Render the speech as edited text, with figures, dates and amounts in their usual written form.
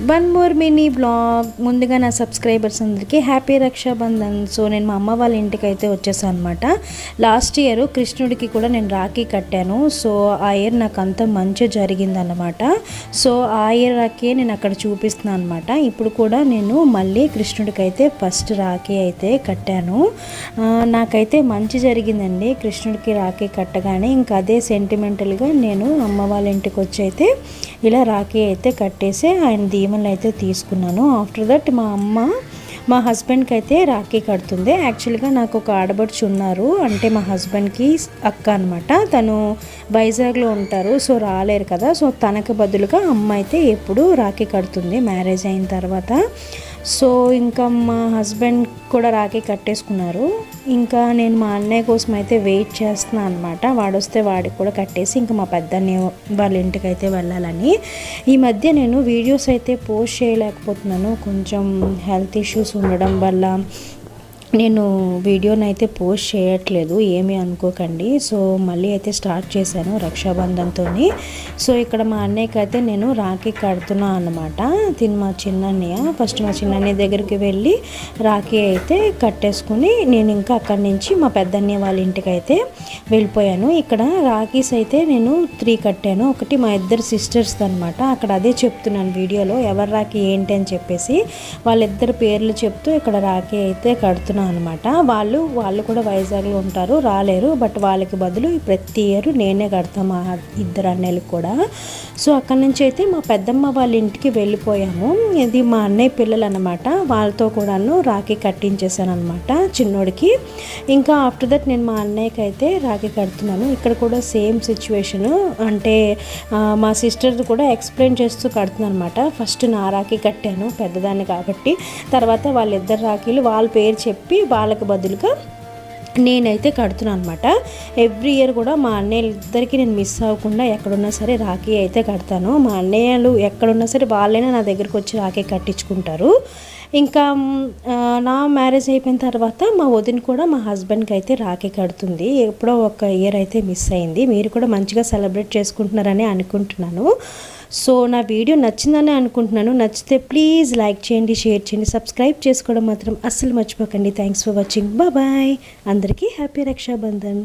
One more mini blog. ముందుగా నా subscribers అందరికీ హ్యాపీ రక్షాబంధన్. సో నేను మా అమ్మ వాళ్ళ ఇంటికి అయితే వచ్చేసాను అనమాట. లాస్ట్ ఇయర్ కృష్ణుడికి కూడా నేను రాఖీ కట్టాను. సో ఆ ఇయర్ నాకు అంత మంచి జరిగిందన్నమాట. సో ఆ ఇయర్ రాఖీ నేను అక్కడ చూపిస్తున్నాను అనమాట. ఇప్పుడు కూడా నేను మళ్ళీ కృష్ణుడికి అయితే ఫస్ట్ రాఖీ అయితే కట్టాను. నాకైతే మంచి జరిగిందండి కృష్ణుడికి రాఖీ కట్టగానే. ఇంకా అదే సెంటిమెంటల్గా నేను అమ్మ వాళ్ళ ఇంటికి వచ్చి అయితే ఇలా రాఖీ అయితే కట్టేసి ఆయన దీవెనలు అయితే తీసుకున్నాను. ఆఫ్టర్ దట్ మా అమ్మ మా హస్బెండ్కి అయితే రాఖీ కడుతుంది. యాక్చువల్గా నాకు ఒక ఆడబడుచు ఉన్నారు, అంటే మా హస్బెండ్కి అక్క అనమాట. తను వైజాగ్లో ఉంటారు, సో రాలేరు కదా. సో తనకు బదులుగా అమ్మ అయితే ఎప్పుడు రాఖీ కడుతుంది మ్యారేజ్ అయిన తర్వాత. సో ఇంకా మా హస్బెండ్ కూడా రాఖీ కట్టేసుకున్నారు. ఇంకా నేను మా అన్నయ్య కోసం అయితే వెయిట్ చేస్తున్నాను అనమాట. వాడు వస్తే వాడికి కూడా కట్టేసి ఇంకా మా పెద్దన్నయ్య వాళ్ళ ఇంటికి అయితే వెళ్ళాలని. ఈ మధ్య నేను వీడియోస్ అయితే పోస్ట్ చేయలేకపోతున్నాను, కొంచెం హెల్త్ ఇష్యూస్ ఉండడం వల్ల నేను వీడియోని అయితే పోస్ట్ చేయట్లేదు, ఏమీ అనుకోకండి. సో మళ్ళీ అయితే స్టార్ట్ చేశాను రక్షాబంధన్తో. సో ఇక్కడ మా అన్నయ్యకి అయితే నేను రాఖీ కడుతున్నా అన్నమాట. మా చిన్నన్నయ్య ఫస్ట్ మా చిన్నన్నయ్య దగ్గరికి వెళ్ళి రాఖీ అయితే కట్టేసుకుని నేను ఇంకా అక్కడి నుంచి మా పెద్దన్నయ్య వాళ్ళ ఇంటికి అయితే వెళ్ళిపోయాను. ఇక్కడ రాఖీస్ అయితే నేను 3 కట్టాను. ఒకటి మా ఇద్దరు సిస్టర్స్ అనమాట. అక్కడ అదే చెప్తున్నాను వీడియోలో ఎవరి రాఖీ ఏంటి అని చెప్పేసి వాళ్ళిద్దరు పేర్లు చెప్తూ ఇక్కడ రాఖీ అయితే కడుతున్నాను అనమాట. వాళ్ళు కూడా వైజాగ్లో ఉంటారు, రాలేరు. బట్ వాళ్ళకి బదులు ప్రతి ఇయర్ నేనే కడతాను మా ఇద్దరు అన్నయ్యలకు కూడా. సో అక్కడి నుంచి అయితే మా పెద్దమ్మ వాళ్ళ ఇంటికి వెళ్ళిపోయాము. ఇది మా అన్నయ్య పిల్లలు అనమాట. వాళ్ళతో కూడాను రాఖీ కట్టించేసాను అనమాట చిన్నోడికి. ఇంకా ఆఫ్టర్ దట్ నేను మా అన్నయ్యకి అయితే రాఖీ కడుతున్నాను. ఇక్కడ కూడా సేమ్ సిచ్యువేషను, అంటే మా సిస్టర్ది కూడా ఎక్స్ప్లెయిన్ చేస్తూ కడుతున్నాను అనమాట. ఫస్ట్ నా రాఖీ కట్టాను పెద్దదాన్ని కాబట్టి, తర్వాత వాళ్ళిద్దరు రాఖీలు వాళ్ళ పేరు చెప్పి వాళ్ళకి బదులుగా నేనైతే కడుతున్నాను అనమాట. ఎవ్రీ ఇయర్ కూడా మా అన్నయ్యలిద్దరికీ నేను మిస్ అవ్వకుండా ఎక్కడున్నా సరే రాఖీ అయితే కడతాను. మా అన్నయ్యలు ఎక్కడున్నా సరే వాళ్ళైనా నా దగ్గరికి వచ్చి రాఖీ కట్టించుకుంటారు. ఇంకా నా మ్యారేజ్ అయిపోయిన తర్వాత మా వదిన కూడా మా హస్బెండ్కి అయితే రాఖీ కడుతుంది. ఎప్పుడో ఒక ఇయర్ అయితే మిస్ అయింది. మీరు కూడా మంచిగా సెలబ్రేట్ చేసుకుంటున్నారని అనుకుంటున్నాను. సో నా వీడియో నచ్చిందని అనుకుంటున్నాను. నచ్చితే ప్లీజ్ లైక్ చేయండి, షేర్ చేయండి, సబ్స్క్రైబ్ చేసుకోవడం మాత్రం అస్సలు మర్చిపోకండి. Thanks for watching. బాయ్. అందరికీ హ్యాపీ రక్షాబంధన్.